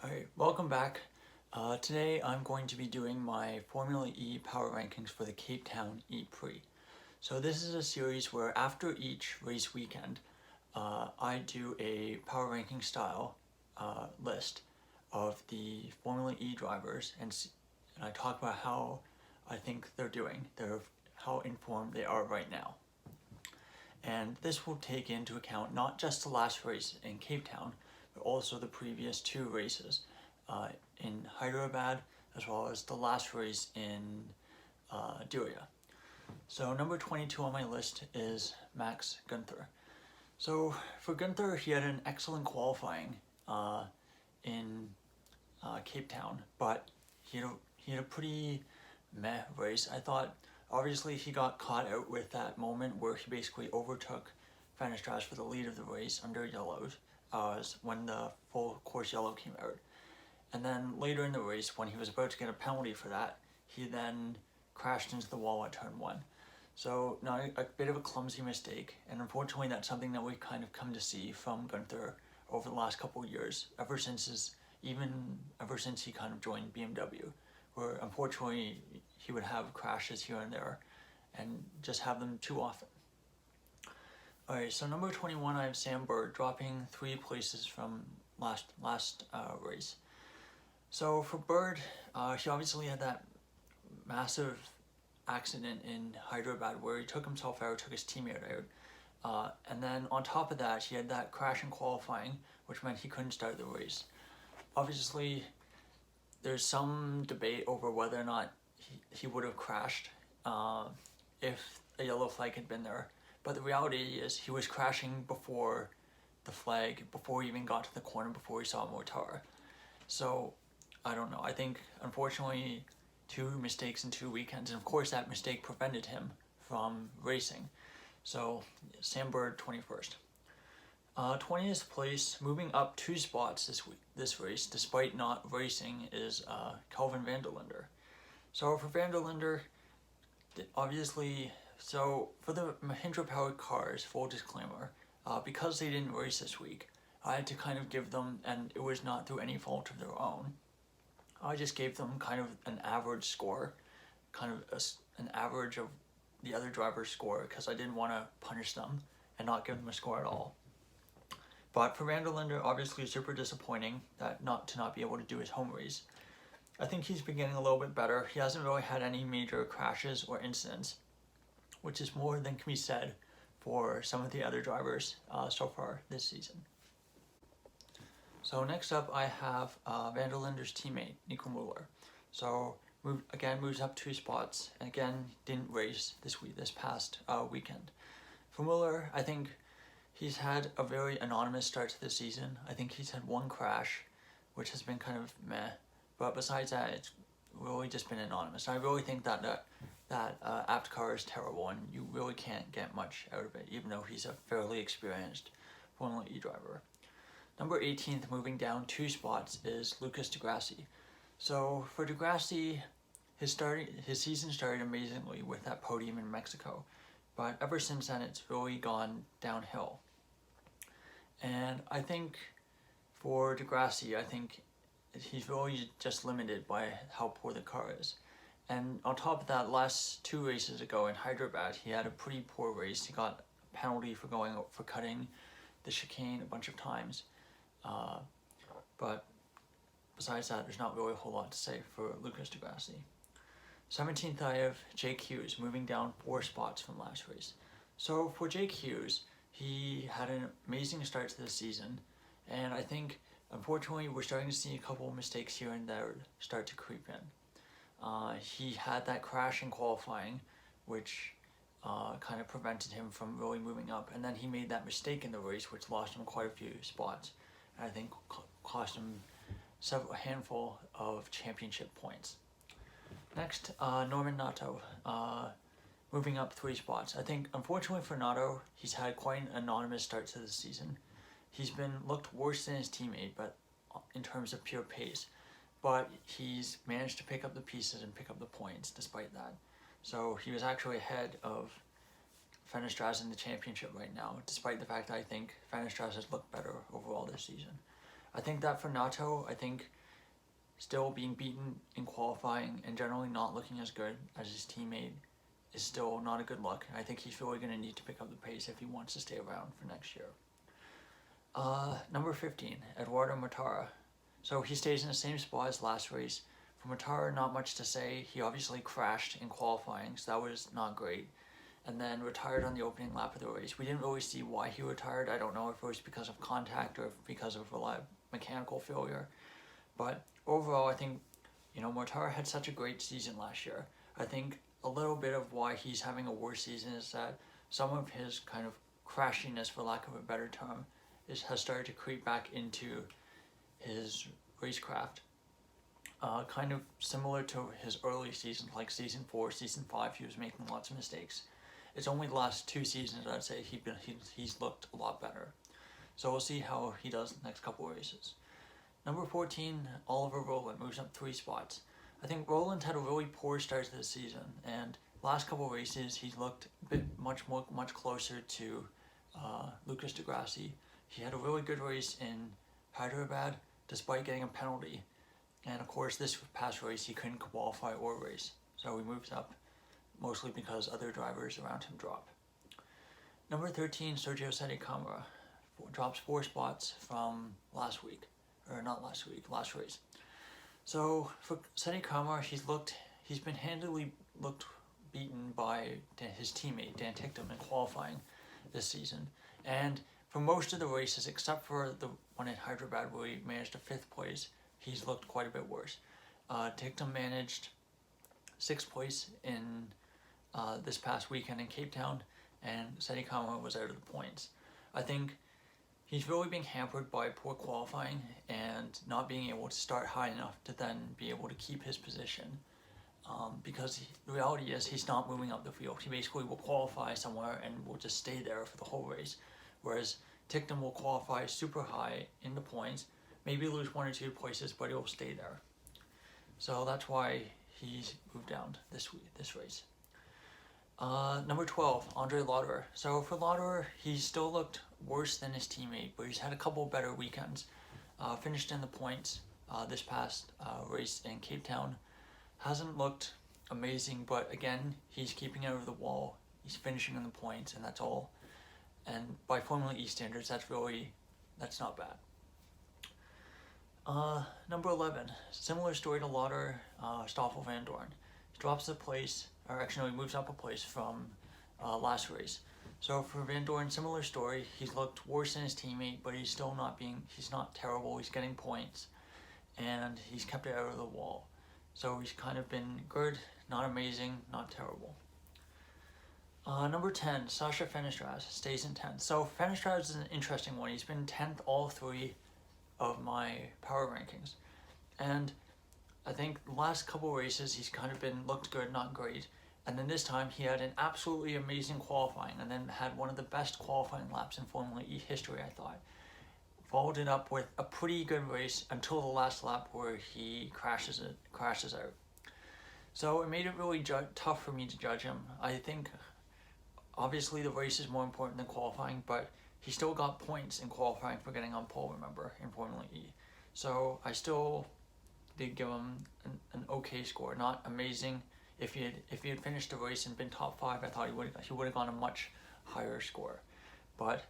Alright, welcome back. Today I'm going to be doing my Formula E power rankings for the Cape Town ePrix. So this is a series where after each race weekend, I do a power ranking style list of the Formula E drivers and I talk about how I think they're doing, how informed they are right now. And this will take into account not just the last race in Cape Town, but also the previous two races in Hyderabad, as well as the last race in Diriyah. So number 22 on my list is Max Günther. So for Günther, he had an excellent qualifying in Cape Town, but he had a pretty meh race. I thought, obviously he got caught out with that moment where he basically overtook Van der Straat for the lead of the race under yellows when the full course yellow came out. And then later in the race, when he was about to get a penalty for that, he then crashed into the wall at turn 1. So not a bit of a clumsy mistake, and unfortunately that's something that we've kind of come to see from Günther over the last couple of years, ever since he kind of joined BMW, where unfortunately he would have crashes here and there and just have them too often. Alright, so number 21 I have Sam Bird dropping 3 places from last race. So for Bird, he obviously had that massive accident in Hyderabad where he took himself out, took his teammate out, and then on top of that he had that crash in qualifying, which meant he couldn't start the race. Obviously there's some debate over whether or not he would have crashed if a yellow flag had been there, but the reality is he was crashing before the flag, before he even got to the corner, before he saw Mortar. So I don't know, I think unfortunately 2 mistakes in 2 weekends, and of course that mistake prevented him from racing. So Sam Bird 21st. 20th place, moving up 2 spots this race, despite not racing, is Kelvin van der Linde. So for van der Linde, obviously, so for the Mahindra powered cars, full disclaimer, because they didn't race this week, I had to kind of give them, and it was not through any fault of their own, I just gave them kind of an average score, kind of an average of the other driver's score, because I didn't want to punish them and not give them a score at all. But for van der Linde, obviously super disappointing that to not be able to do his home race. I think he's been getting a little bit better. He hasn't really had any major crashes or incidents, which is more than can be said for some of the other drivers so far this season. So next up I have van der Linde's teammate, Nico Müller. So moves up 2 spots, and again didn't race this past weekend. For Müller, I think he's had a very anonymous start to the season. I think he's had 1 crash, which has been kind of meh, but besides that it's really just been anonymous. I really think that apt car is terrible and you really can't get much out of it, even though he's a fairly experienced Formula E driver. Number 18th, moving down 2 spots, is Lucas di Grassi. So for di Grassi, his season started amazingly with that podium in Mexico, but ever since then it's really gone downhill. And I think for di Grassi, I think he's really just limited by how poor the car is. And on top of that, last 2 races ago in Hyderabad, he had a pretty poor race. He got a penalty for cutting the chicane a bunch of times. But besides that, there's not really a whole lot to say for Lucas di Grassi. 17th, I have Jake Hughes, moving down 4 spots from last race. So for Jake Hughes, he had an amazing start to the season, and I think unfortunately we're starting to see a couple of mistakes here and there start to creep in. He had that crash in qualifying, which kind of prevented him from really moving up, and then he made that mistake in the race which lost him quite a few spots, and I think cost him a handful of championship points. Next, Norman Nato, moving up 3 spots. I think unfortunately for Nato, he's had quite an anonymous start to the season. He's looked worse than his teammate, but in terms of pure pace, but he's managed to pick up the pieces and pick up the points despite that. So he was actually ahead of Van der Straat in the championship right now, despite the fact that I think Van der Straat has looked better overall this season. I think that for Nato, I think still being beaten in qualifying and generally not looking as good as his teammate is still not a good look. I think he's really going to need to pick up the pace if he wants to stay around for next year. Number 15, Eduardo Mortara. So he stays in the same spot as last race. For Mortara, not much to say. He obviously crashed in qualifying, so that was not great. And then retired on the opening lap of the race. We didn't really see why he retired. I don't know if it was because of contact or because of mechanical failure. But overall, I think, Mortara had such a great season last year. I think a little bit of why he's having a worse season is that some of his kind of crashiness, for lack of a better term, has started to creep back into his racecraft. Kind of similar to his early seasons, like season 4, season 5, he was making lots of mistakes. It's only the last 2 seasons I'd say he's looked a lot better. So we'll see how he does the next couple of races. Number 14, Oliver Rowland moves up 3 spots. I think Rowland had a really poor start to the season, and last couple of races he's looked a bit much closer to Lucas di Grassi. He had a really good race in Hyderabad despite getting a penalty, and of course this past race he couldn't qualify or race, so he moves up mostly because other drivers around him drop. Number 13, Sergio Sette Camara drops 4 spots from last race. So for Sette Camara, he's been handily beaten by his teammate Dan Ticktum in qualifying this season, and for most of the races except for the one in Hyderabad where he managed a 5th place, he's looked quite a bit worse. Ticktum managed 6th place in this past weekend in Cape Town, and Sette Camara was out of the points. I think he's really being hampered by poor qualifying and not being able to start high enough to then be able to keep his position, because the reality is he's not moving up the field. He basically will qualify somewhere and will just stay there for the whole race, whereas Ticktum will qualify super high in the points, maybe lose 1 or 2 places, but he'll stay there. So that's why he's moved down this race. Number 12, Andre Lauderer. So for Lauderer, he's still looked worse than his teammate, but he's had a couple better weekends. Finished in the points this past race in Cape Town. Hasn't looked amazing, but again, he's keeping out of the wall. He's finishing in the points, and that's all. And by Formula E standards, that's not bad. Number 11, similar story to Lauderer, Stoffel Vandoorne. He drops a place, or actually he moves up a place from last race. So for Vandoorne, similar story. He's looked worse than his teammate, but he's not terrible. He's getting points, and he's kept it out of the wall. So he's kind of been good, not amazing, not terrible. Number 10, Sasha Fenestraz stays in 10th. So Fenestraz is an interesting one. He's been 10th all 3 of my power rankings. And I think the last couple races he's kind of looked good, not great. And then this time he had an absolutely amazing qualifying and then had one of the best qualifying laps in Formula E history, I thought. Followed it up with a pretty good race until the last lap where he crashes out. So it made it really tough for me to judge him. I think obviously the race is more important than qualifying, but he still got points in qualifying for getting on pole, remember, in Formula E. So I still did give him an okay score, not amazing. If he had finished the race and been top 5, I thought he would have gone a much higher score. But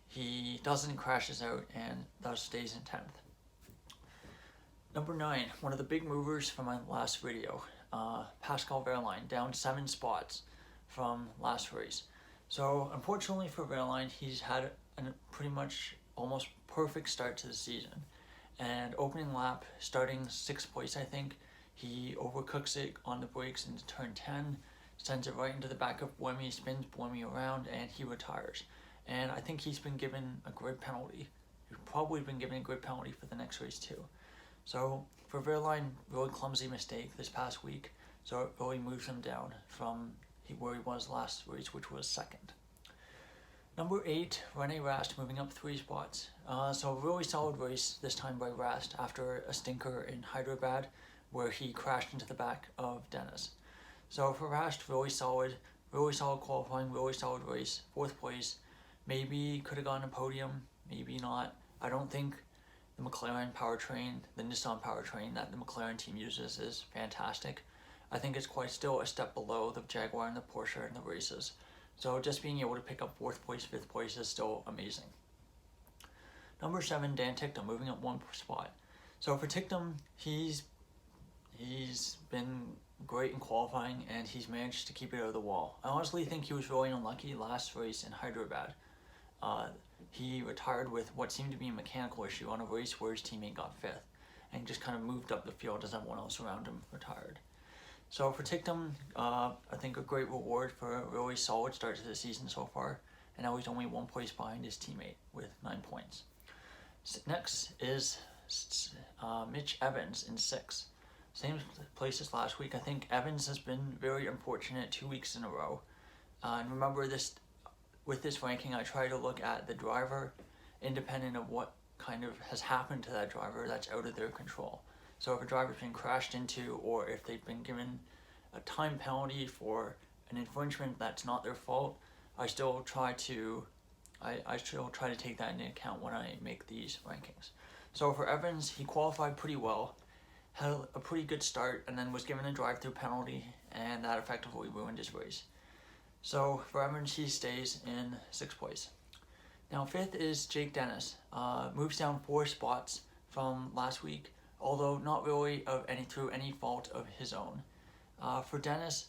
he doesn't, crashes out, and thus stays in 10th. Number 9, one of the big movers from my last video, Pascal Wehrlein, down 7 spots from last race. So unfortunately for Wehrlein, he's had a pretty much almost perfect start to the season. And opening lap, starting 6th place, I think, he overcooks it on the brakes into turn 10, sends it right into the back of Buemi, spins Buemi around, and he retires. And I think he's been given a grid penalty. He's probably been given a grid penalty for the next race too. So for Wehrlein, really clumsy mistake this past week. So it really moves him down from where he was last race, which was 2nd. Number 8, Rene Rast moving up 3 spots. So a really solid race this time by Rast after a stinker in Hyderabad where he crashed into the back of Dennis. So for Rast, really solid qualifying, really solid race, 4th place. Maybe could have gotten a podium, maybe not. I don't think the McLaren powertrain, the Nissan powertrain that the McLaren team uses is fantastic. I think it's quite still a step below the Jaguar and the Porsche in the races. So just being able to pick up 4th place, 5th place is still amazing. Number 7, Dan Ticktum, moving up 1 spot. So for Ticktum, he's been great in qualifying and he's managed to keep it out of the wall. I honestly think he was really unlucky last race in Hyderabad. He retired with what seemed to be a mechanical issue on a race where his teammate got 5th and just kind of moved up the field as everyone else around him retired. So for Ticktum, I think a great reward for a really solid start to the season so far, and now he's only 1 place behind his teammate with 9 points. Next is Mitch Evans in 6th. Same place as last week. I think Evans has been very unfortunate 2 weeks in a row. And remember this, with this ranking, I try to look at the driver independent of what kind of has happened to that driver that's out of their control. So if a driver's been crashed into, or if they've been given a time penalty for an infringement that's not their fault, I still try to take that into account when I make these rankings. So for Evans, he qualified pretty well, had a pretty good start, and then was given a drive-through penalty, and that effectively ruined his race. So for Evans, he stays in 6th place. Now 5th is Jake Dennis. Moves down 4 spots from last week, although not really through any fault of his own. For Dennis,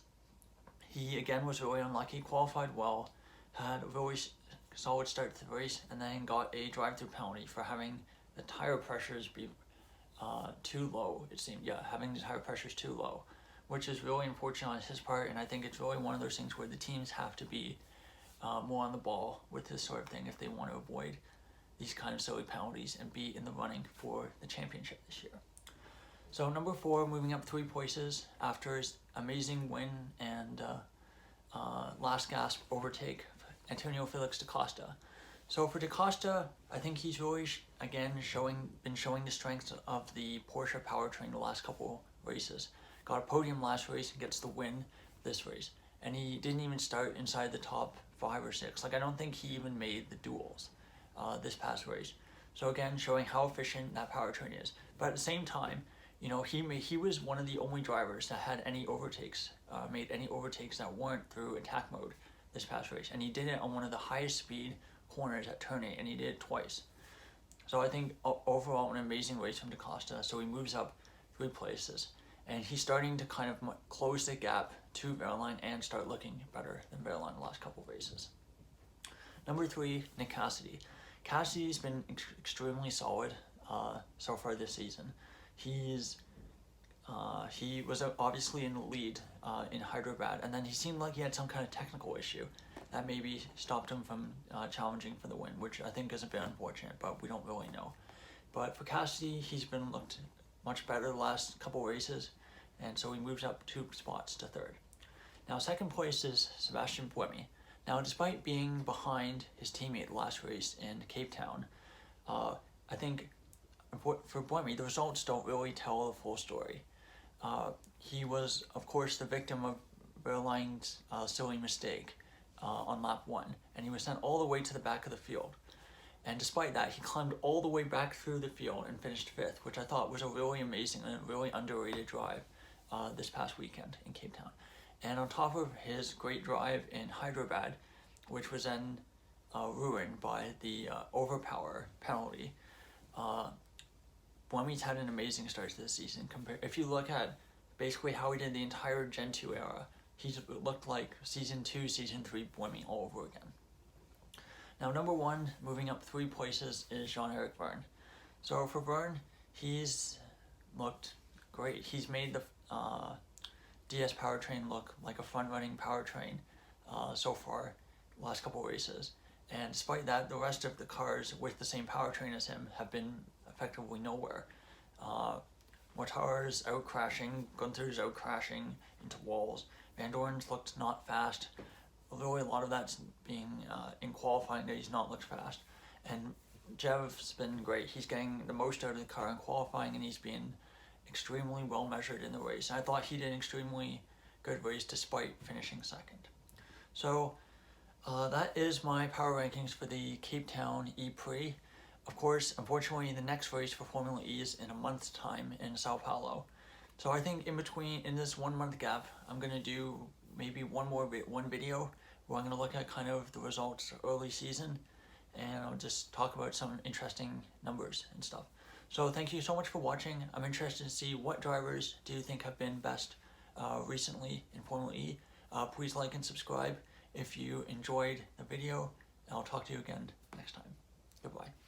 he again was really unlucky, qualified well, had a really solid start to the race, and then got a drive-through penalty for having the tire pressures be too low, it seemed. Yeah, having the tire pressures too low, which is really unfortunate on his part, and I think it's really one of those things where the teams have to be more on the ball with this sort of thing if they want to avoid these kind of silly penalties and be in the running for the championship this year. So number 4, moving up 3 places after his amazing win and last gasp overtake, Antonio Felix da Costa. So for da Costa, I think he's really again been showing the strength of the Porsche powertrain the last couple races. Got a podium last race and gets the win this race, and he didn't even start inside the top 5 or 6. Like, I don't think he even made the duels this past race. So again, showing how efficient that powertrain is. But at the same time, you know, he was one of the only drivers that had any overtakes, made any overtakes that weren't through attack mode this past race, and he did it on one of the highest speed corners at turn 8, and he did it twice. So I think overall an amazing race from da Costa. So he moves up 3 places, and he's starting to kind of close the gap to Verline and start looking better than Verline the last couple of races. Number 3, Nick Cassidy. Cassidy's been extremely solid so far this season. He was obviously in the lead in Hyderabad, and then he seemed like he had some kind of technical issue that maybe stopped him from challenging for the win, which I think is a bit unfortunate, but we don't really know. But for Cassidy, he's been looked much better the last couple races, and so he moves up 2 spots to 3rd. Now 2nd place is Sebastian Buemi. Now, despite being behind his teammate last race in Cape Town, I think for Buemi, the results don't really tell the full story. He was, of course, the victim of Verline's silly mistake on lap 1, and he was sent all the way to the back of the field. And despite that, he climbed all the way back through the field and finished 5th, which I thought was a really amazing and really underrated drive this past weekend in Cape Town. And on top of his great drive in Hyderabad, which was then ruined by the overpower penalty, Buemi's had an amazing start to the season. If you look at basically how he did the entire Gen 2 era, he's looked like Season 2, Season 3 Buemi all over again. Now number 1, moving up 3 places, is Jean-Eric Vergne. So for Vergne, he's looked great. He's made the DS powertrain look like a fun-running powertrain so far, last couple races. And despite that, the rest of the cars with the same powertrain as him have been effectively nowhere. Mortar's out crashing, Gunther's out crashing into walls. Van Doren's looked not fast. Really, a lot of that's being in qualifying that he's not looked fast. And Jev's been great. He's getting the most out of the car in qualifying, and he's been extremely well measured in the race. I thought he did an extremely good race despite finishing 2nd. So that is my power rankings for the Cape Town ePrix. of course, unfortunately, the next race for Formula E is in a month's time in Sao Paulo. So I think in this 1 month gap, I'm gonna do maybe one video where I'm gonna look at kind of the results early season, and I'll just talk about some interesting numbers and stuff. So thank you so much for watching. I'm interested to see what drivers do you think have been best recently in Formula E. Please like and subscribe if you enjoyed the video, and I'll talk to you again next time. Goodbye.